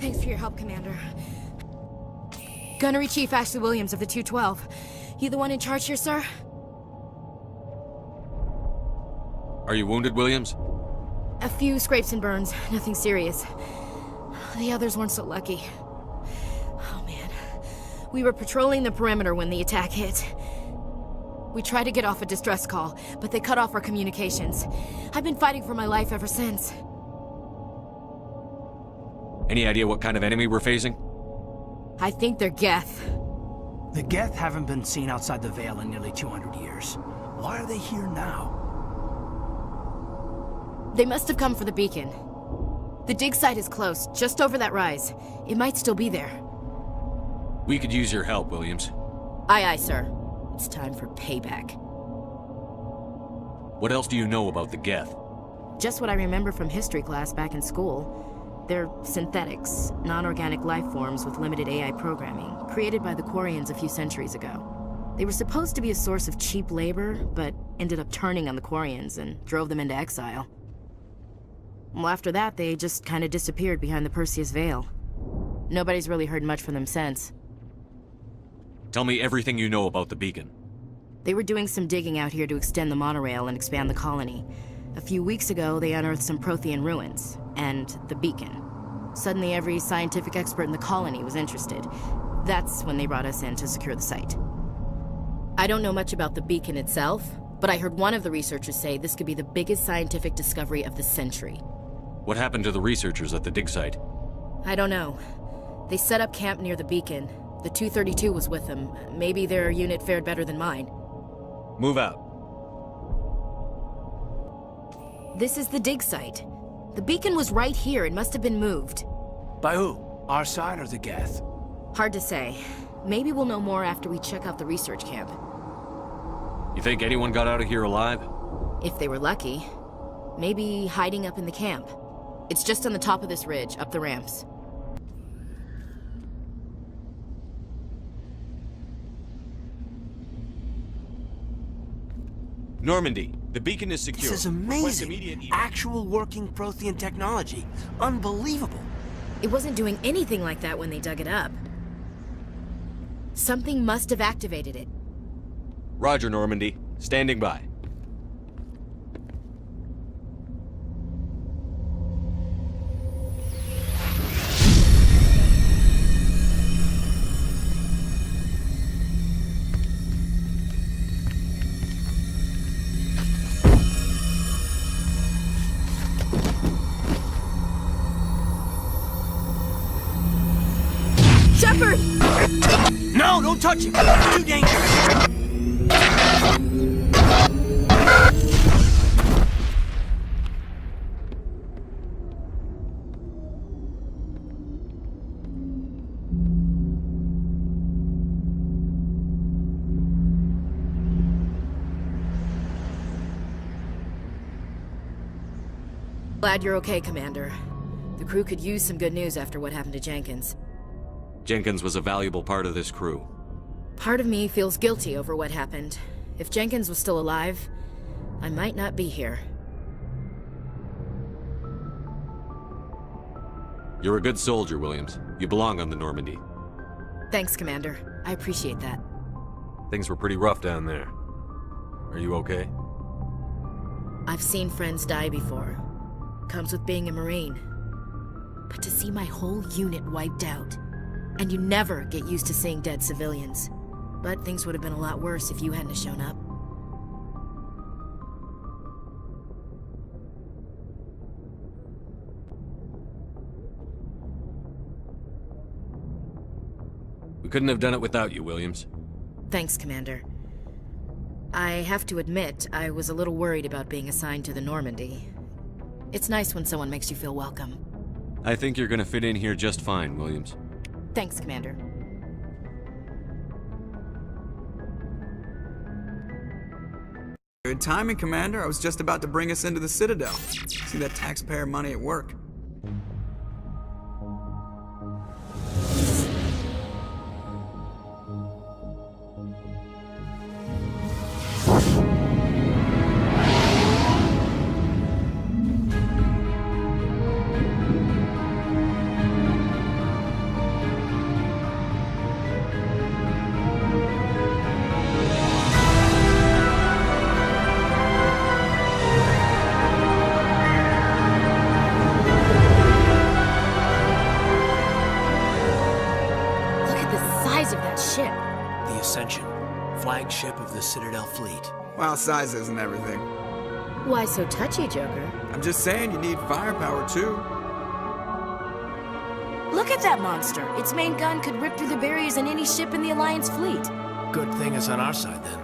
Thanks for your help, Commander. Gunnery Chief Ashley Williams of the 212. You the one in charge here, sir? Are you wounded, Williams? A few scrapes and burns, nothing serious. The others weren't so lucky. Oh man. We were patrolling the perimeter when the attack hit. We tried to get off a distress call, but they cut off our communications. I've been fighting for my life ever since. Any idea what kind of enemy we're facing? I think they're Geth. The Geth haven't been seen outside the Veil in nearly 200 years. Why are they here now? They must have come for the beacon. The dig site is close, just over that rise. It might still be there. We could use your help, Williams. Aye, aye, sir. It's time for payback. What else do you know about the Geth? Just what I remember from history class back in school. They're synthetics, non-organic life forms with limited AI programming, created by the Quarians a few centuries ago. They were supposed to be a source of cheap labor, but ended up turning on the Quarians and drove them into exile. Well, after that, they just kind of disappeared behind the Perseus Veil. Nobody's really heard much from them since. Tell me everything you know about the beacon. They were doing some digging out here to extend the monorail and expand the colony. A few weeks ago, they unearthed some Prothean ruins, and the beacon. Suddenly, every scientific expert in the colony was interested. That's when they brought us in to secure the site. I don't know much about the beacon itself, but I heard one of the researchers say this could be the biggest scientific discovery of the century. What happened to the researchers at the dig site? I don't know. They set up camp near the beacon. The 232 was with them. Maybe their unit fared better than mine. Move out. This is the dig site. The beacon was right here. It must have been moved. By who? Our side or the Geth? Hard to say. Maybe we'll know more after we check out the research camp. You think anyone got out of here alive? If they were lucky. Maybe hiding up in the camp. It's just on the top of this ridge, up the ramps. Normandy, the beacon is secure. This is amazing. Actual working Prothean technology. Unbelievable. It wasn't doing anything like that when they dug it up. Something must have activated it. Roger, Normandy. Standing by. Shepard! No, don't touch him! It's too dangerous! Glad you're okay, Commander. The crew could use some good news after what happened to Jenkins. Jenkins was a valuable part of this crew. Part of me feels guilty over what happened. If Jenkins was still alive, I might not be here. You're a good soldier, Williams. You belong on the Normandy. Thanks, Commander. I appreciate that. Things were pretty rough down there. Are you okay? I've seen friends die before. Comes with being a Marine. But to see my whole unit wiped out, and you never get used to seeing dead civilians. But things would have been a lot worse if you hadn't shown up. We couldn't have done it without you, Williams. Thanks, Commander. I have to admit, I was a little worried about being assigned to the Normandy. It's nice when someone makes you feel welcome. I think you're gonna fit in here just fine, Williams. Thanks, Commander. Good timing, Commander. I was just about to bring us into the Citadel. See that taxpayer money at work. flagship of the Citadel fleet. Well, size isn't everything. Why so touchy, Joker? I'm just saying you need firepower too. Look at that monster. Its main gun could rip through the barriers in any ship in the Alliance fleet. Good thing it's on our side, then.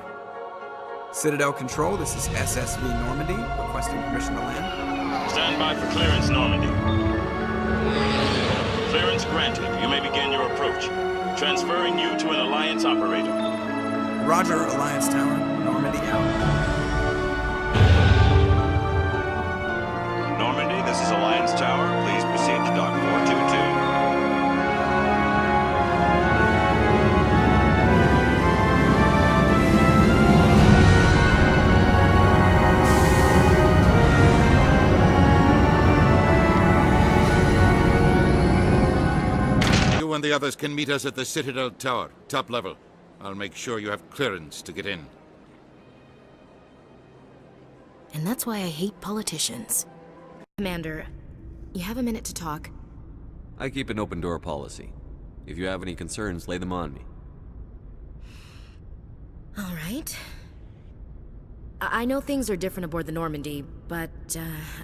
Citadel Control, this is SSV Normandy, requesting permission to land. Stand by for clearance, Normandy. Clearance granted. You may begin your approach. Transferring you to an Alliance operator. Roger, Alliance Tower, Normandy out. Normandy, this is Alliance Tower. Please proceed to Dock 422. You and the others can meet us at the Citadel Tower, top level. I'll make sure you have clearance to get in. And that's why I hate politicians. Commander, you have a minute to talk? I keep an open door policy. If you have any concerns, lay them on me. All right. I know things are different aboard the Normandy, but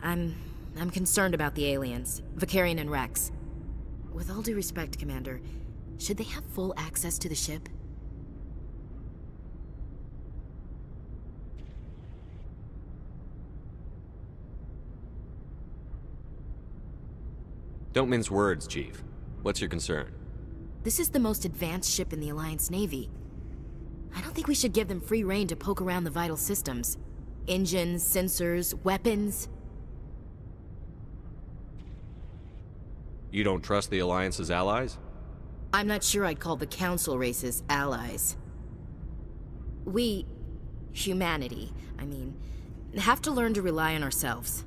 I'm concerned about the aliens, Vicarian and Rex. With all due respect, Commander, should they have full access to the ship? Don't mince words, Chief. What's your concern? This is the most advanced ship in the Alliance Navy. I don't think we should give them free rein to poke around the vital systems. Engines, sensors, weapons. You don't trust the Alliance's allies? I'm not sure I'd call the Council races allies. We, humanity, I mean, have to learn to rely on ourselves.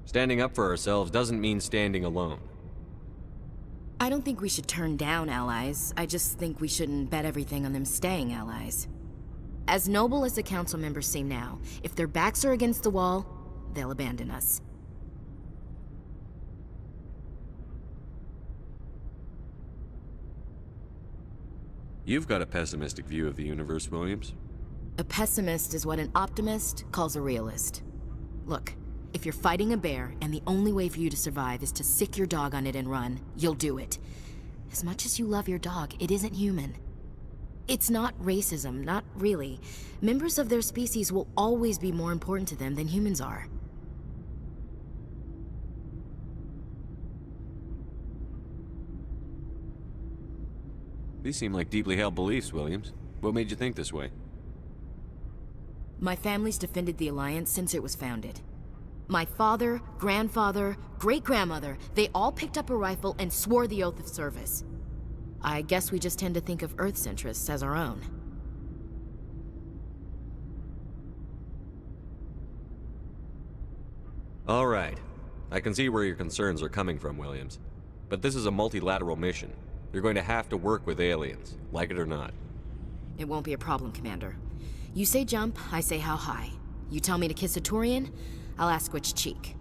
Standing up for ourselves doesn't mean standing alone. I don't think we should turn down allies. I just think we shouldn't bet everything on them staying allies. As noble as the Council members seem now, if their backs are against the wall, they'll abandon us. You've got a pessimistic view of the universe, Williams. A pessimist is what an optimist calls a realist. Look, if you're fighting a bear and the only way for you to survive is to sick your dog on it and run, you'll do it. As much as you love your dog, it isn't human. It's not racism, not really. Members of their species will always be more important to them than humans are. These seem like deeply held beliefs, Williams. What made you think this way? My family's defended the Alliance since it was founded. My father, grandfather, great-grandmother, they all picked up a rifle and swore the oath of service. I guess we just tend to think of Earth's interests as our own. All right. I can see where your concerns are coming from, Williams. But this is a multilateral mission. You're going to have to work with aliens, like it or not. It won't be a problem, Commander. You say jump, I say how high. You tell me to kiss a Turian, I'll ask which cheek.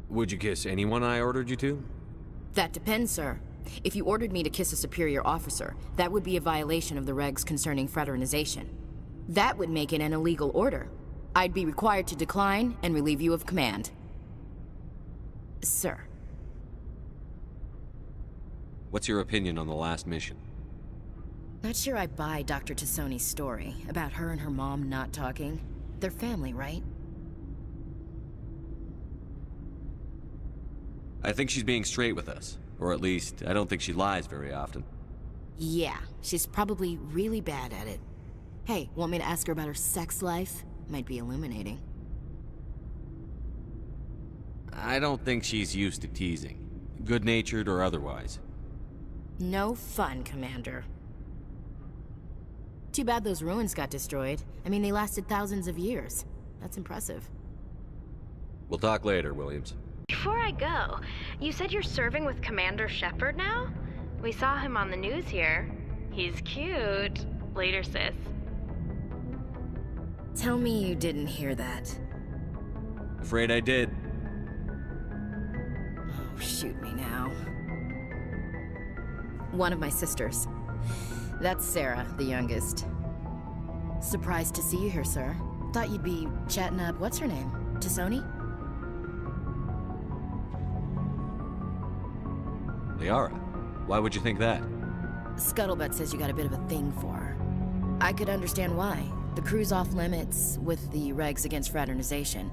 Would you kiss anyone I ordered you to? That depends, sir. If you ordered me to kiss a superior officer, that would be a violation of the regs concerning fraternization. That would make it an illegal order. I'd be required to decline and relieve you of command. Sir. What's your opinion on the last mission? Not sure I buy Dr. Tassoni's story about her and her mom not talking. They're family, right? I think she's being straight with us. Or at least, I don't think she lies very often. Yeah, she's probably really bad at it. Hey, want me to ask her about her sex life? Might be illuminating. I don't think she's used to teasing. Good-natured or otherwise. No fun, Commander. Too bad those ruins got destroyed. I mean, they lasted thousands of years. That's impressive. We'll talk later, Williams. Before I go, you said you're serving with Commander Shepard now? We saw him on the news here. He's cute. Later, sis. Tell me you didn't hear that. Afraid I did. Oh, shoot me now. One of my sisters. That's Sarah, the youngest. Surprised to see you here, sir. Thought you'd be chatting up, what's her name? Tassoni? Liara, why would you think that? Scuttlebutt says you got a bit of a thing for her. I could understand why. The crew's off limits with the regs against fraternization.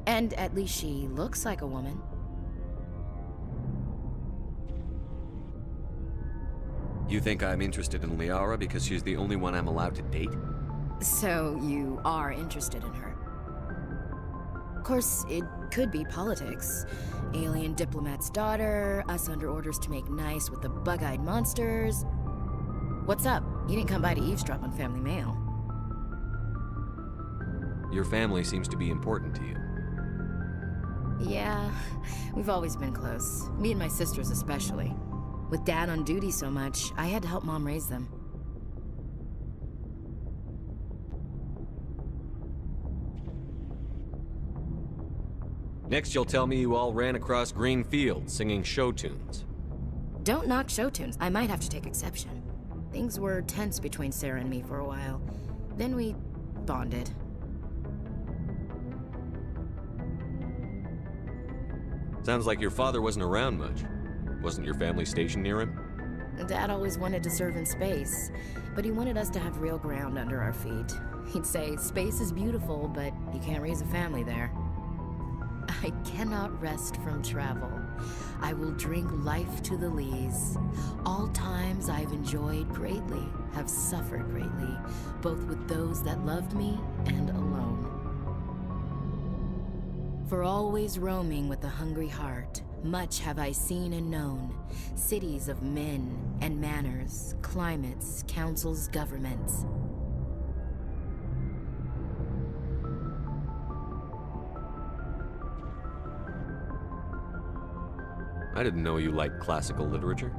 And at least she looks like a woman. You think I'm interested in Liara because she's the only one I'm allowed to date? So you are interested in her. Of course, it could be politics. Alien diplomat's daughter, us under orders to make nice with the bug-eyed monsters. What's up? You didn't come by to eavesdrop on family mail. Your family seems to be important to you. Yeah, we've always been close. Me and my sisters especially. With Dad on duty so much, I had to help Mom raise them. Next, you'll tell me you all ran across green fields singing show tunes. Don't knock show tunes. I might have to take exception. Things were tense between Sarah and me for a while. Then we bonded. Sounds like your father wasn't around much. Wasn't your family stationed near him? Dad always wanted to serve in space, but he wanted us to have real ground under our feet. He'd say, space is beautiful, but you can't raise a family there. I cannot rest from travel. I will drink life to the lees. All times I've enjoyed greatly, have suffered greatly, both with those that loved me and alone. For always roaming with a hungry heart, much have I seen and known, cities of men and manners, climates, councils, governments. I didn't know you liked classical literature.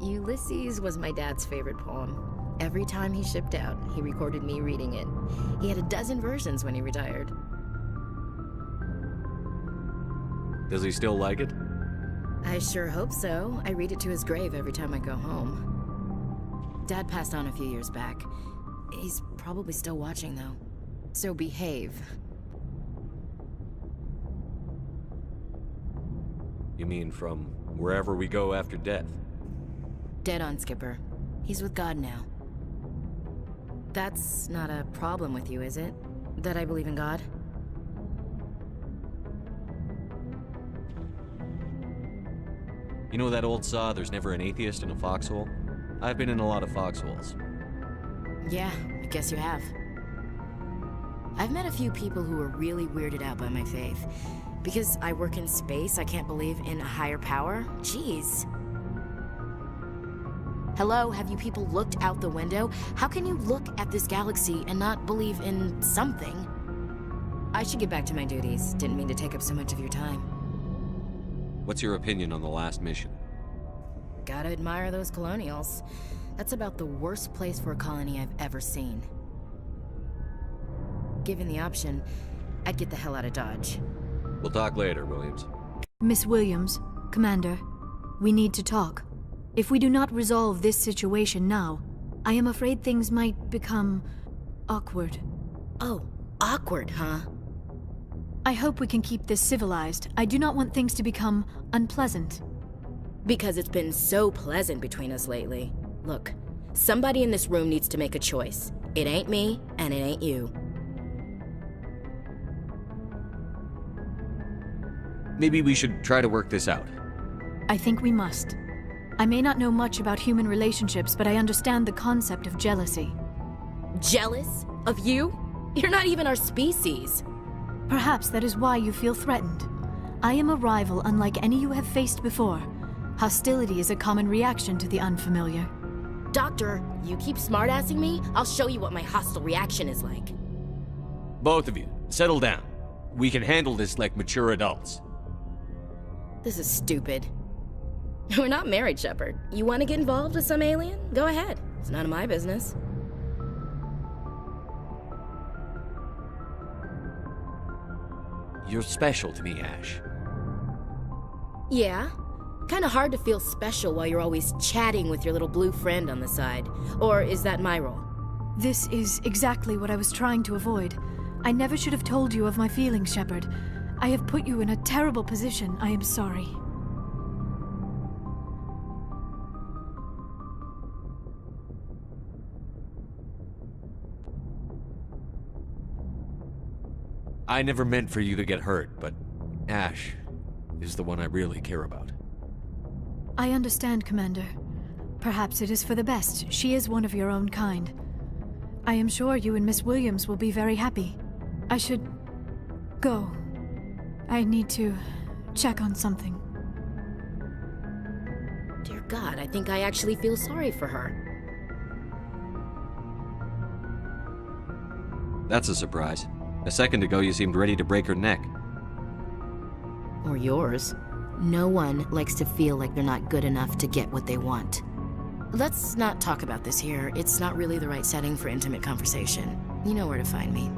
Ulysses was my dad's favorite poem. Every time he shipped out, he recorded me reading it. He had a dozen versions when he retired. Does he still like it? I sure hope so. I read it to his grave every time I go home. Dad passed on a few years back. He's probably still watching, though. So behave. You mean from wherever we go after death? Dead on, Skipper. He's with God now. That's not a problem with you, is it? That I believe in God? You know that old saw, there's never an atheist in a foxhole? I've been in a lot of foxholes. Yeah, I guess you have. I've met a few people who were really weirded out by my faith. Because I work in space, I can't believe in a higher power? Jeez. Hello, have you people looked out the window? How can you look at this galaxy and not believe in something? I should get back to my duties. Didn't mean to take up so much of your time. What's your opinion on the last mission? Gotta admire those colonials. That's about the worst place for a colony I've ever seen. Given the option, I'd get the hell out of Dodge. We'll talk later, Williams. Miss Williams, Commander, we need to talk. If we do not resolve this situation now, I am afraid things might become awkward. Oh, awkward, huh? I hope we can keep this civilized. I do not want things to become unpleasant. Because it's been so pleasant between us lately. Look, somebody in this room needs to make a choice. It ain't me, and it ain't you. Maybe we should try to work this out. I think we must. I may not know much about human relationships, but I understand the concept of jealousy. Jealous? Of you? You're not even our species. Perhaps that is why you feel threatened. I am a rival unlike any you have faced before. Hostility is a common reaction to the unfamiliar. Doctor, you keep smartassing me, I'll show you what my hostile reaction is like. Both of you, settle down. We can handle this like mature adults. This is stupid. We're not married, Shepard. You want to get involved with some alien? Go ahead. It's none of my business. You're special to me, Ash. Yeah? Kinda hard to feel special while you're always chatting with your little blue friend on the side. Or is that my role? This is exactly what I was trying to avoid. I never should have told you of my feelings, Shepard. I have put you in a terrible position. I am sorry. I never meant for you to get hurt, but Ash is the one I really care about. I understand, Commander. Perhaps it is for the best. She is one of your own kind. I am sure you and Miss Williams will be very happy. I should go. I need to check on something. Dear God, I think I actually feel sorry for her. That's a surprise. A second ago, you seemed ready to break her neck. Or yours. No one likes to feel like they're not good enough to get what they want. Let's not talk about this here. It's not really the right setting for intimate conversation. You know where to find me.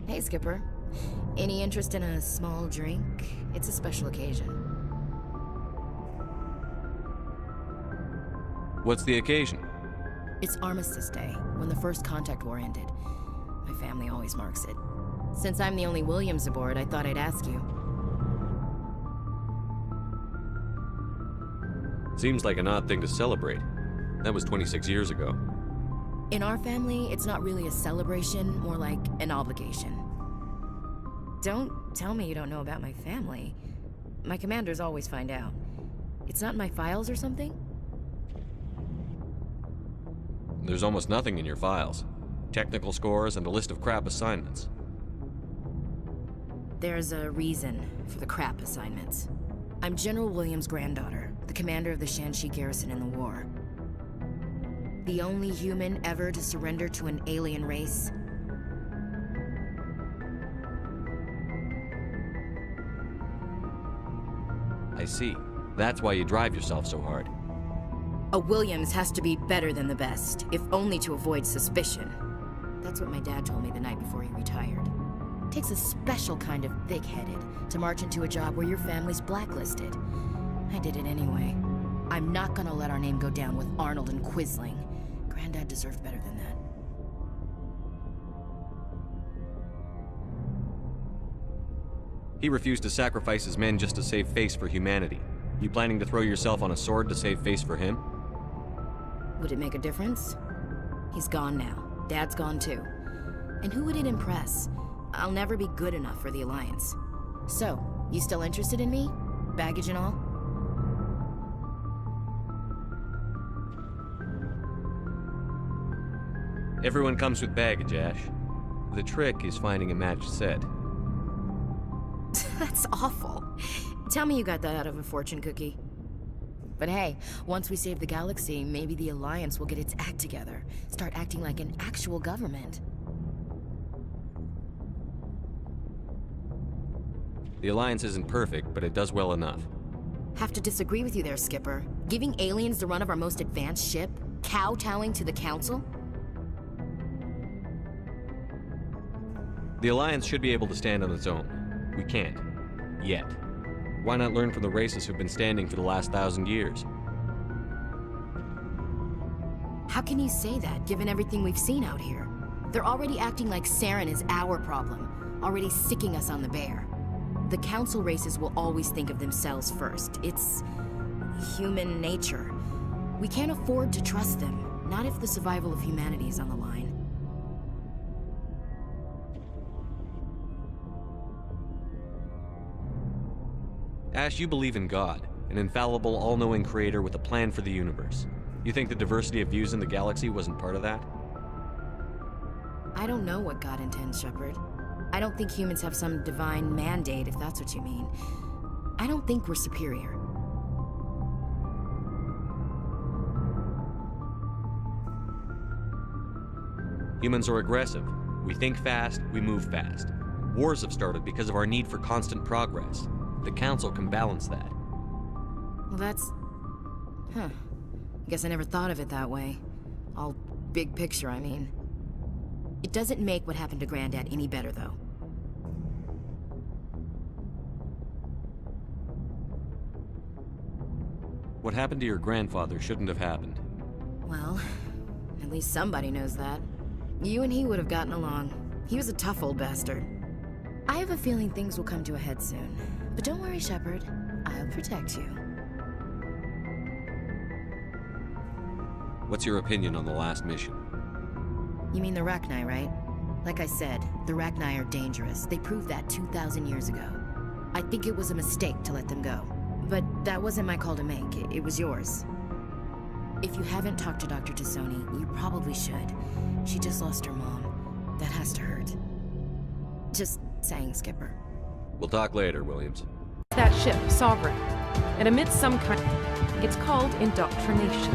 Hey, Skipper. Any interest in a small drink? It's a special occasion. What's the occasion? It's Armistice Day, when the first contact war ended. My family always marks it. Since I'm the only Williams aboard, I thought I'd ask you. Seems like an odd thing to celebrate. That was 26 years ago. In our family, it's not really a celebration, more like an obligation. Don't tell me you don't know about my family. My commanders always find out. It's not in my files or something? There's almost nothing in your files. Technical scores and a list of crap assignments. There's a reason for the crap assignments. I'm General Williams' granddaughter, the commander of the Shanxi garrison in the war. The only human ever to surrender to an alien race. I see. That's why you drive yourself so hard. A Williams has to be better than the best, if only to avoid suspicion. That's what my dad told me the night before he retired. It takes a special kind of thick-headed to march into a job where your family's blacklisted. I did it anyway. I'm not gonna let our name go down with Arnold and Quisling. Granddad deserved better than that. He refused to sacrifice his men just to save face for humanity. You planning to throw yourself on a sword to save face for him? Would it make a difference? He's gone now. Dad's gone too. And who would it impress? I'll never be good enough for the Alliance. So, you still interested in me? Baggage and all? Everyone comes with baggage, Ash. The trick is finding a matched set. That's awful. Tell me you got that out of a fortune cookie. But hey, once we save the galaxy, maybe the Alliance will get its act together. Start acting like an actual government. The Alliance isn't perfect, but it does well enough. Have to disagree with you there, Skipper. Giving aliens the run of our most advanced ship? Kowtowing to the Council? The Alliance should be able to stand on its own. We can't. Yet. Why not learn from the races who've been standing for the last 1,000 years? How can you say that, given everything we've seen out here? They're already acting like Saren is our problem, already sicking us on the bear. The Council races will always think of themselves first. It's human nature. We can't afford to trust them, not if the survival of humanity is on the line. Ash, you believe in God, an infallible, all-knowing creator with a plan for the universe. You think the diversity of views in the galaxy wasn't part of that? I don't know what God intends, Shepard. I don't think humans have some divine mandate, if that's what you mean. I don't think we're superior. Humans are aggressive. We think fast, we move fast. Wars have started because of our need for constant progress. The Council can balance that. Well, that's... Huh. I guess I never thought of it that way. All big picture, I mean. It doesn't make what happened to Granddad any better, though. What happened to your grandfather shouldn't have happened. Well, at least somebody knows that. You and he would have gotten along. He was a tough old bastard. I have a feeling things will come to a head soon. But don't worry, Shepard. I'll protect you. What's your opinion on the last mission? You mean the Rachni, right? Like I said, the Rachni are dangerous. They proved that 2,000 years ago. I think it was a mistake to let them go. But that wasn't my call to make. It was yours. If you haven't talked to Dr. Tassoni, you probably should. She just lost her mom. That has to hurt. Just saying, Skipper. We'll talk later, Williams. That ship, Sovereign. It emits some kind... It's called indoctrination.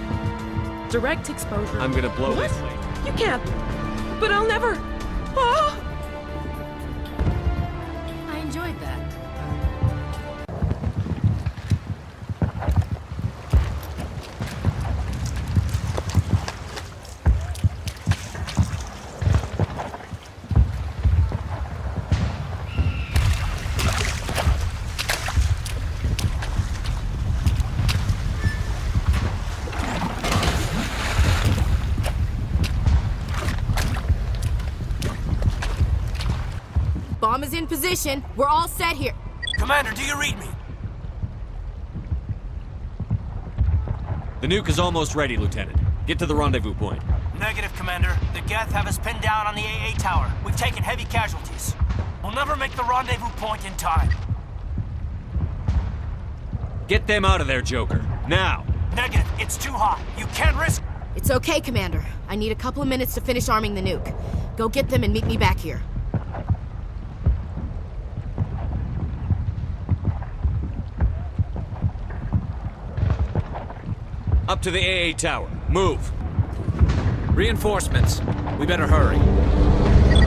Direct exposure... I'm gonna blow What? this thing. You can't! But I'll never... Ah! I enjoyed that. Bomb is in position. We're all set here. Commander, do you read me? The nuke is almost ready, Lieutenant. Get to the rendezvous point. Negative, Commander. The Geth have us pinned down on the AA tower. We've taken heavy casualties. We'll never make the rendezvous point in time. Get them out of there, Joker. Now! Negative. It's too hot. You can't risk... It's okay, Commander. I need a couple of minutes to finish arming the nuke. Go get them and meet me back here. Up to the AA tower. Move! Reinforcements. We better hurry.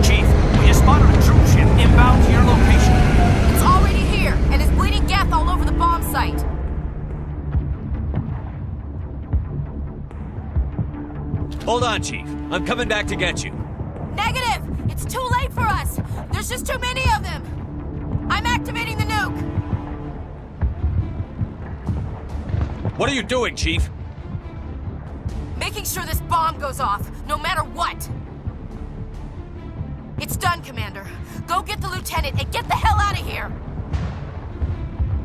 Chief, we just spotted a troop ship inbound to your location. It's already here, and is bleeding Geth all over the bomb site. Hold on, Chief. I'm coming back to get you. Negative! It's too late for us! There's just too many of them! I'm activating the nuke! What are you doing, Chief? Making sure this bomb goes off, no matter what! It's done, Commander. Go get the lieutenant and get the hell out of here!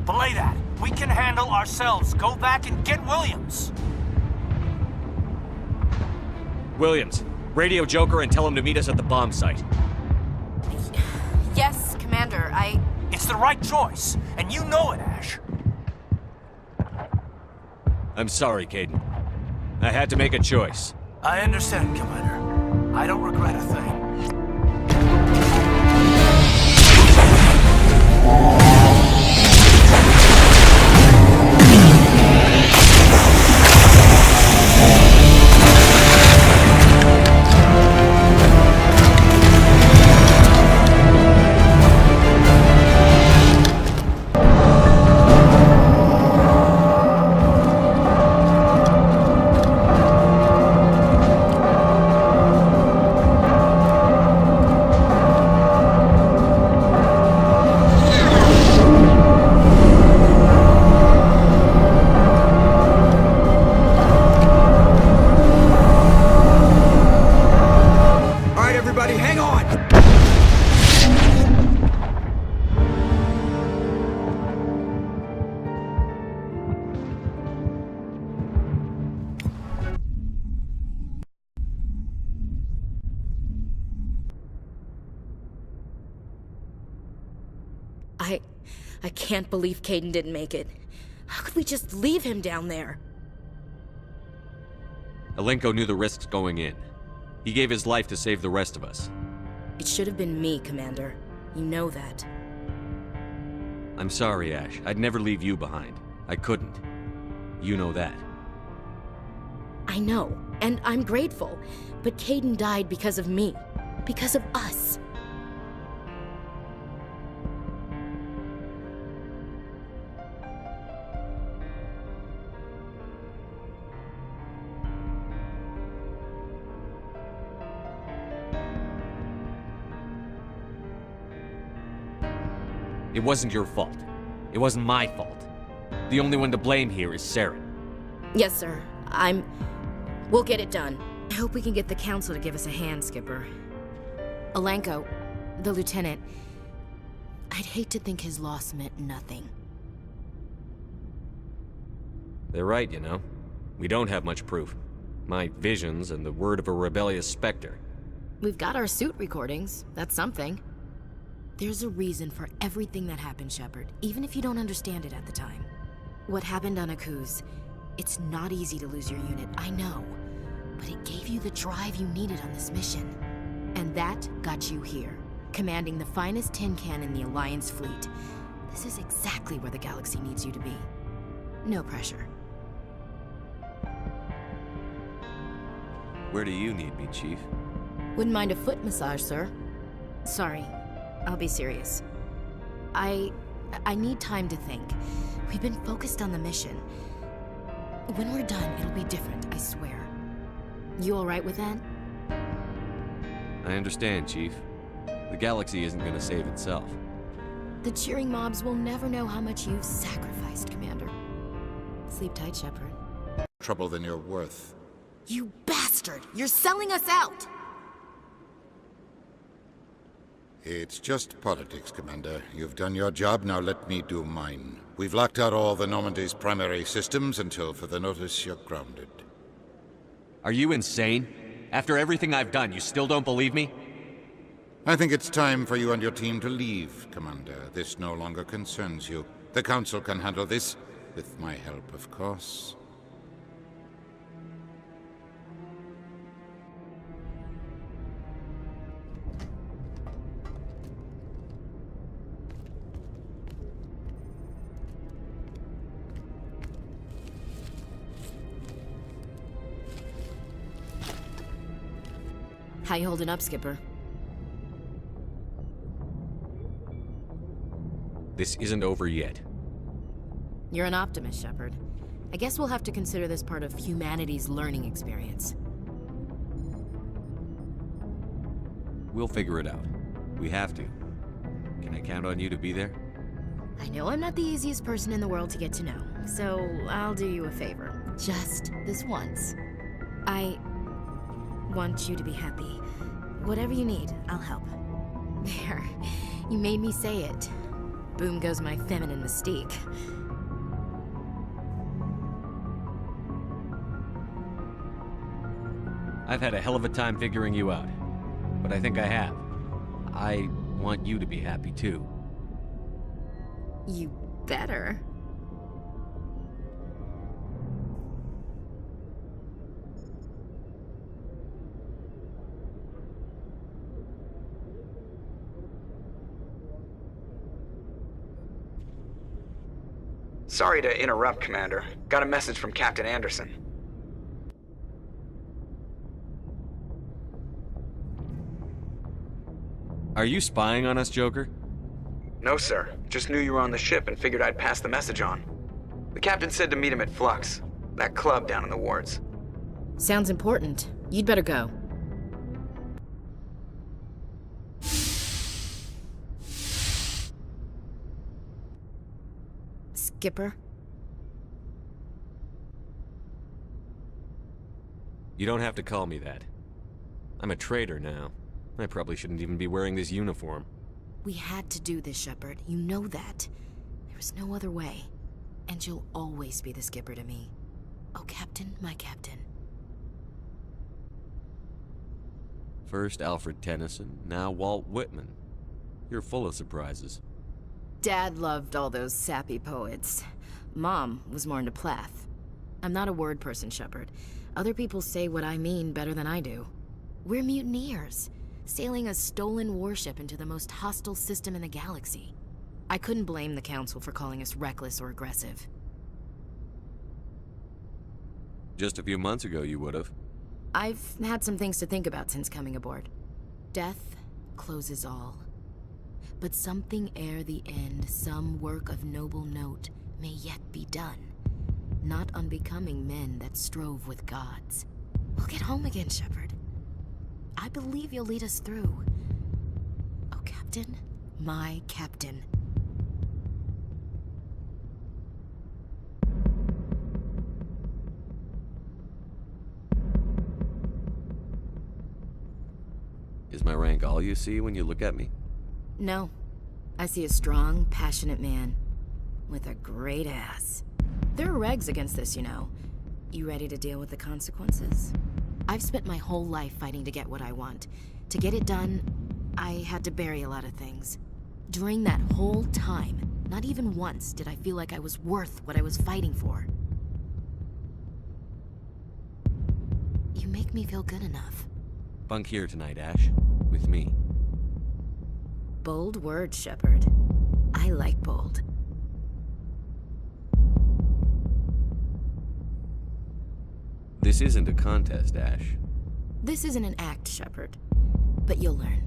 Belay that. We can handle ourselves. Go back and get Williams. Williams, radio Joker and tell him to meet us at the bomb site. Yes, Commander, It's the right choice, and you know it, Ash. I'm sorry, Caden. I had to make a choice. I understand, Commander. I don't regret a thing. I can't believe Caden didn't make it. How could we just leave him down there? Alenko knew the risks going in. He gave his life to save the rest of us. It should have been me, Commander. You know that. I'm sorry, Ash. I'd never leave you behind. I couldn't. You know that. I know. And I'm grateful. But Caden died because of me. Because of us. It wasn't your fault. It wasn't my fault. The only one to blame here is Saren. Yes, sir. We'll get it done. I hope we can get the council to give us a hand, Skipper. Alenko, the lieutenant, I'd hate to think his loss meant nothing. They're right, you know. We don't have much proof. My visions and the word of a rebellious specter. We've got our suit recordings. That's something. There's a reason for everything that happened, Shepard, even if you don't understand it at the time. What happened on Akuz, it's not easy to lose your unit, I know. But it gave you the drive you needed on this mission. And that got you here, commanding the finest tin can in the Alliance fleet. This is exactly where the galaxy needs you to be. No pressure. Where do you need me, Chief? Wouldn't mind a foot massage, sir. Sorry, I'll be serious. I need time to think. We've been focused on the mission. When we're done, it'll be different, I swear. You all right with that? I understand, Chief. The galaxy isn't gonna save itself. The cheering mobs will never know how much you've sacrificed, Commander. Sleep tight, Shepard. Trouble than you're worth. You bastard! You're selling us out! It's just politics, Commander. You've done your job, now let me do mine. We've locked out all the Normandy's primary systems until further notice you're grounded. Are you insane? After everything I've done, you still don't believe me? I think it's time for you and your team to leave, Commander. This no longer concerns you. The Council can handle this, with my help, of course. How you holding up, Skipper? This isn't over yet. You're an optimist, Shepard. I guess we'll have to consider this part of humanity's learning experience. We'll figure it out. We have to. Can I count on you to be there? I know I'm not the easiest person in the world to get to know, so I'll do you a favor. Just this once. I want you to be happy. Whatever you need, I'll help. There. You made me say it. Boom goes my feminine mystique. I've had a hell of a time figuring you out. But I think I have. I want you to be happy too. You better. Sorry to interrupt, Commander. Got a message from Captain Anderson. Are you spying on us, Joker? No, sir. Just knew you were on the ship and figured I'd pass the message on. The captain said to meet him at Flux, that club down in the wards. Sounds important. You'd better go. Skipper? You don't have to call me that. I'm a traitor now. I probably shouldn't even be wearing this uniform. We had to do this, Shepard. You know that. There was no other way. And you'll always be the Skipper to me. Oh, Captain, my Captain. First Alfred Tennyson, now Walt Whitman. You're full of surprises. Dad loved all those sappy poets. Mom was more into Plath. I'm not a word person, Shepard. Other people say what I mean better than I do. We're mutineers, sailing a stolen warship into the most hostile system in the galaxy. I couldn't blame the Council for calling us reckless or aggressive. Just a few months ago, you would have. I've had some things to think about since coming aboard. Death closes all. But something ere the end, some work of noble note, may yet be done. Not unbecoming men that strove with gods. We'll get home again, Shepard. I believe you'll lead us through. Oh, Captain, my Captain. Is my rank all you see when you look at me? No. I see a strong, passionate man. With a great ass. There are regs against this, you know. You ready to deal with the consequences? I've spent my whole life fighting to get what I want. To get it done, I had to bury a lot of things. During that whole time, not even once did I feel like I was worth what I was fighting for. You make me feel good enough. Bunk here tonight, Ash. With me. Bold words, Shepard. I like bold. This isn't a contest, Ash. This isn't an act, Shepard. But you'll learn.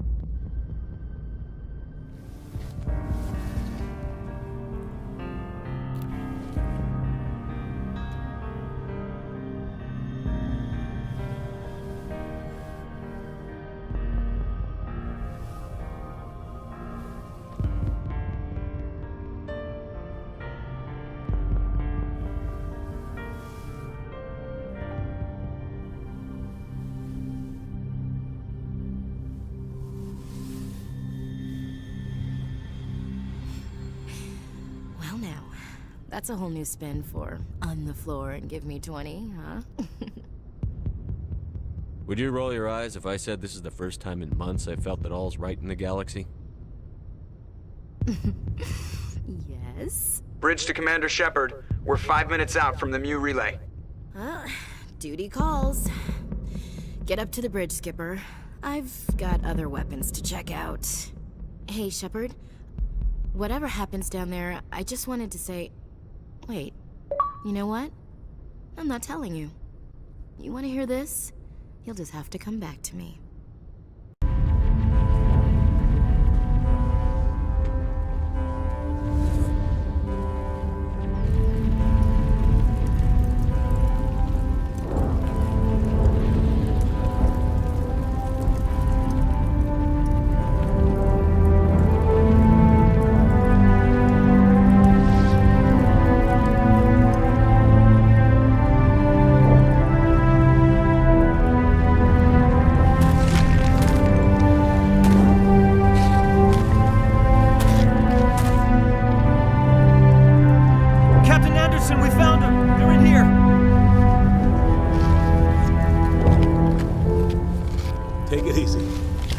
That's a whole new spin for on the floor and give me 20, huh? Would you roll your eyes if I said this is the first time in months I felt that all's right in the galaxy? Yes? Bridge to Commander Shepard. We're 5 minutes out from the Mu relay. Duty calls. Get up to the bridge, Skipper. I've got other weapons to check out. Hey, Shepard. Whatever happens down there, I just wanted to say... Wait, you know what? I'm not telling you. You want to hear this? You'll just have to come back to me.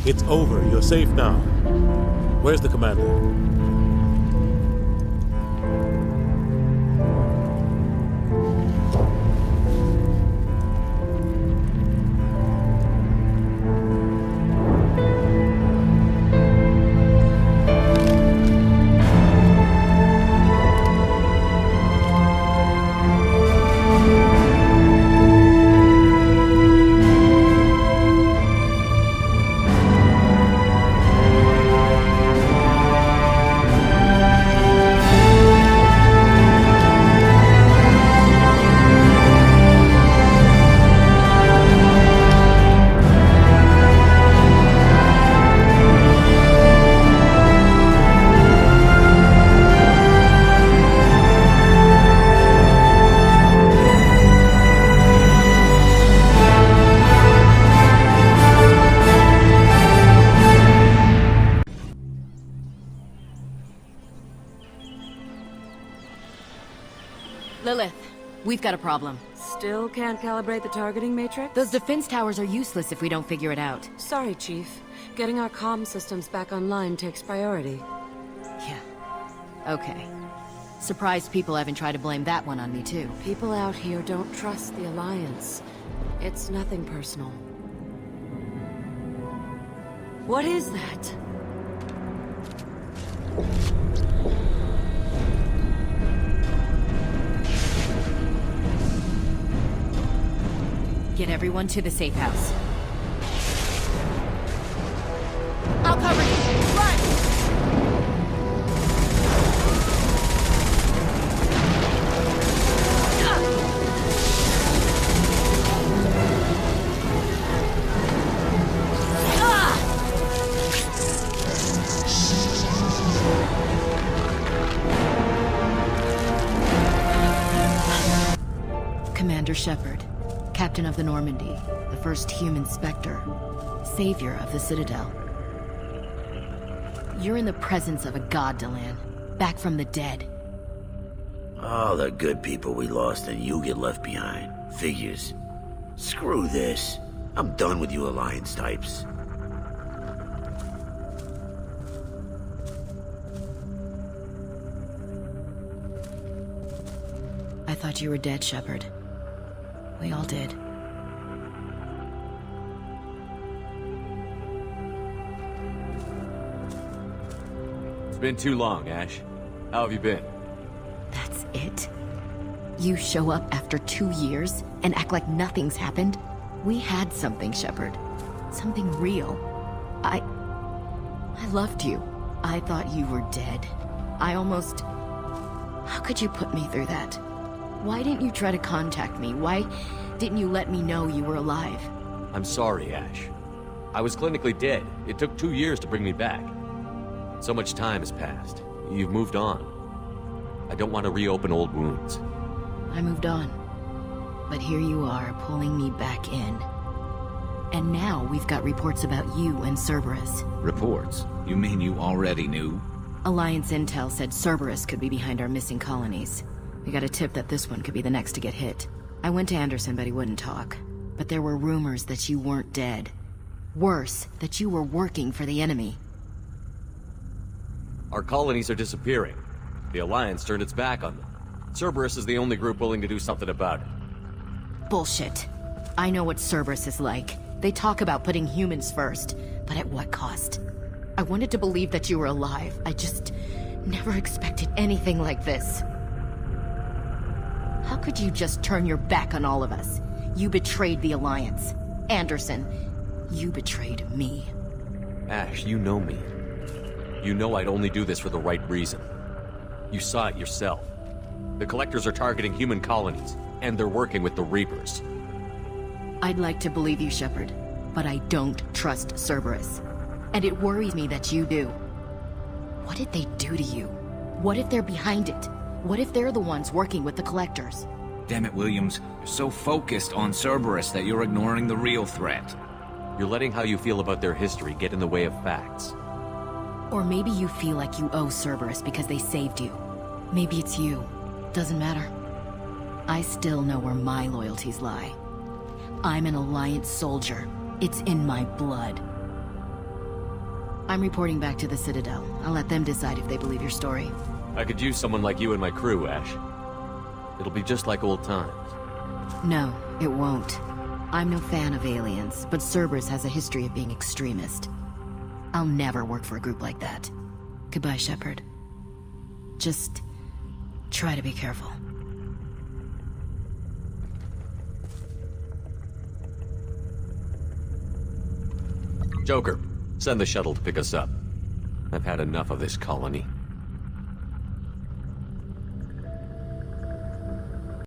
It's over. You're safe now. Where's the commander? Lilith, we've got a problem. Still can't calibrate the targeting matrix? Those defense towers are useless if we don't figure it out. Sorry, Chief. Getting our comm systems back online takes priority. Yeah. Okay. Surprised people haven't tried to blame that one on me, too. People out here don't trust the Alliance. It's nothing personal. What is that? Get everyone to the safe house. I'll cover you. Run! Commander Shepard, Captain of the Normandy, the first human Spectre, savior of the Citadel. You're in the presence of a god, Delan, back from the dead. All the good people we lost and you get left behind. Figures. Screw this. I'm done with you Alliance types. I thought you were dead, Shepard. We all did. It's been too long, Ash. How have you been? That's it? You show up after 2 years and act like nothing's happened? We had something, Shepard. Something real. I loved you. I thought you were dead. How could you put me through that? Why didn't you try to contact me? Why didn't you let me know you were alive? I'm sorry, Ash. I was clinically dead. It took 2 years to bring me back. So much time has passed. You've moved on. I don't want to reopen old wounds. I moved on. But here you are, pulling me back in. And now we've got reports about you and Cerberus. Reports? You mean you already knew? Alliance intel said Cerberus could be behind our missing colonies. We got a tip that this one could be the next to get hit. I went to Anderson, but he wouldn't talk. But there were rumors that you weren't dead. Worse, that you were working for the enemy. Our colonies are disappearing. The Alliance turned its back on them. Cerberus is the only group willing to do something about it. Bullshit. I know what Cerberus is like. They talk about putting humans first, but at what cost? I wanted to believe that you were alive. I just never expected anything like this. How could you just turn your back on all of us? You betrayed the Alliance. Anderson, you betrayed me. Ash, you know me. You know I'd only do this for the right reason. You saw it yourself. The Collectors are targeting human colonies, and they're working with the Reapers. I'd like to believe you, Shepard, but I don't trust Cerberus. And it worries me that you do. What did they do to you? What if they're behind it? What if they're the ones working with the Collectors? Damn it, Williams. You're so focused on Cerberus that you're ignoring the real threat. You're letting how you feel about their history get in the way of facts. Or maybe you feel like you owe Cerberus because they saved you. Maybe it's you. Doesn't matter. I still know where my loyalties lie. I'm an Alliance soldier. It's in my blood. I'm reporting back to the Citadel. I'll let them decide if they believe your story. I could use someone like you in my crew, Ash. It'll be just like old times. No, it won't. I'm no fan of aliens, but Cerberus has a history of being extremist. I'll never work for a group like that. Goodbye, Shepard. Just try to be careful. Joker, send the shuttle to pick us up. I've had enough of this colony.